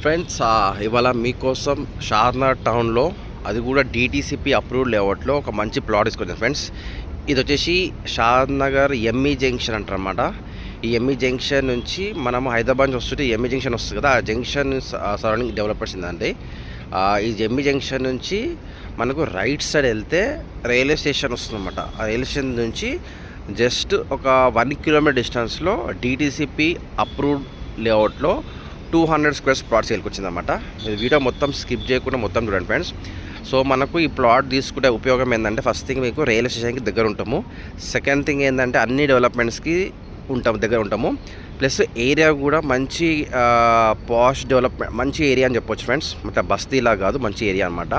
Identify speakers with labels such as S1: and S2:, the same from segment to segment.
S1: Friends ఇవాళ మీకోసం షాద్నగర్ టౌన్లో అది కూడా డిటిసిపి అప్రూవ్డ్ లేఅవుట్లో ఒక మంచి ప్లాట్ తీసుకొచ్చాను ఫ్రెండ్స్. ఇది వచ్చేసి షాద్నగర్ ఎంఈ జంక్షన్ అంటారన్నమాట. ఈ ఎంఈ జంక్షన్ నుంచి మనం హైదరాబాద్ నుంచి వస్తుంటే ఎంఈ జంక్షన్ వస్తుంది కదా, ఆ జంక్షన్ సరౌండింగ్ డెవలపర్స్ ఉందండి. ఈ ఎంఈ జంక్షన్ నుంచి మనకు రైట్ సైడ్ వెళ్తే రైల్వే స్టేషన్ వస్తుందన్నమాట. ఆ రైల్వే స్టేషన్ నుంచి జస్ట్ ఒక 1 కిలోమీటర్ డిస్టెన్స్లో డిటిసిపి అప్రూవ్డ్ లేఅవుట్లో 200 స్క్వేర్స్ ప్లాట్ సేల్కి వచ్చిందన్నమాట. ఇది వీడియో మొత్తం స్కిప్ చేయకుండా మొత్తం చూడండి ఫ్రెండ్స్. సో మనకు ఈ ప్లాట్ తీసుకుంటే ఉపయోగం ఏంటంటే, ఫస్ట్ థింగ్ మీకు రైల్వే స్టేషన్కి దగ్గర ఉంటాము. సెకండ్ థింగ్ ఏంటంటే అన్ని డెవలప్మెంట్స్కి దగ్గర ఉంటాము. ప్లస్ ఏరియా కూడా మంచి పాష్ డెవలప్మెంట్, మంచి ఏరియా అని చెప్పొచ్చు ఫ్రెండ్స్. మొత్తం బస్తీలా కాదు, మంచి ఏరియా అనమాట.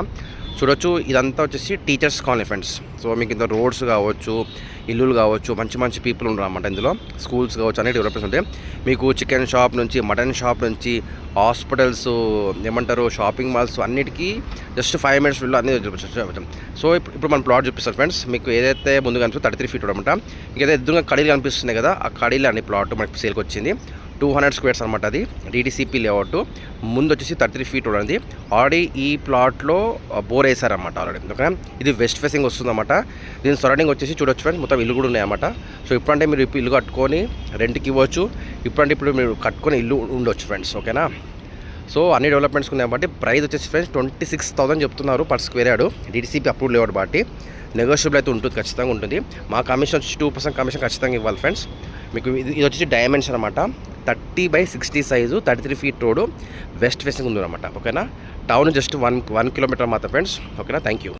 S1: చూడొచ్చు, ఇదంతా వచ్చేసి టీచర్స్ కాలనీ ఫ్రెండ్స్. సో మీకు ఇంత రోడ్స్ కావచ్చు, ఇల్లులు కావచ్చు, మంచి మంచి పీపుల్ ఉండరు అన్నమాట. ఇందులో స్కూల్స్ కావచ్చు, అన్ని డెవలప్మెంట్స్ ఉంటాయి. మీకు చికెన్ షాప్ నుంచి, మటన్ షాప్ నుంచి, హాస్పిటల్స్, ఏమంటారు, షాపింగ్ మాల్స్, అన్నిటికీ జస్ట్ 5 minutes అన్నీ చూపించవచ్చు. సో ఇప్పుడు మన ప్లాట్ చూపిస్తారు ఫ్రెండ్స్. మీకు ఏదైతే ముందు కనిపిస్తుందో 33 feet అనమాట. ఇంకైతే ఎదురుగా కడీలు కనిపిస్తున్నాయి కదా, ఆ కడీలు అన్ని ప్లాట్ మనకి సేల్కి వచ్చింది. 200 స్క్వేర్స్ అనమాట. అది డిటిసిపి లేఅవుట్. ముందు వచ్చేసి 33 feet ఉంది. ఆల్రెడీ ఈ ప్లాట్లో బోర్ వేసారన్నమాట ఆల్రెడీ. ఓకే, ఇది వెస్ట్ ఫేసింగ్ వస్తుందన్నమాట. దీని సరౌండింగ్ వచ్చేసి చూడొచ్చు ఫ్రెండ్స్, మొత్తం ఇల్లు కూడా ఉన్నాయన్నమాట. సో ఇప్పుడంటే మీరు ఇల్లు కట్టుకొని రెంట్కి ఇవ్వచ్చు, ఇప్పుడంటే ఇప్పుడు మీరు కట్టుకొని ఇల్లు ఉండొచ్చు ఫ్రెండ్స్. ఓకేనా. సో అన్ని డెవలప్మెంట్స్ ఉన్నాయి కాబట్టి ప్రైస్ వచ్చేసి ఫ్రెండ్స్ 26,000 చెప్తున్నారు per square yard. DTCP approve layout బట్టి నెగోషియబుల్ అయితే ఉంటుంది, ఖచ్చితంగా ఉంటుంది. మా కమిషన్ వచ్చి 2% కమిషన్ ఖచ్చితంగా ఇవ్వాలి ఫ్రెండ్స్. మీకు ఇది వచ్చేసి డైమెన్షన్ అనమాట. 30/60 size, 33 feet road, west facing ఉంది అనమాట. ఓకేనా. టౌన్ జస్ట్ 1 kilometer మాత్రం ఫ్రెండ్స్. ఓకేనా. Thank you.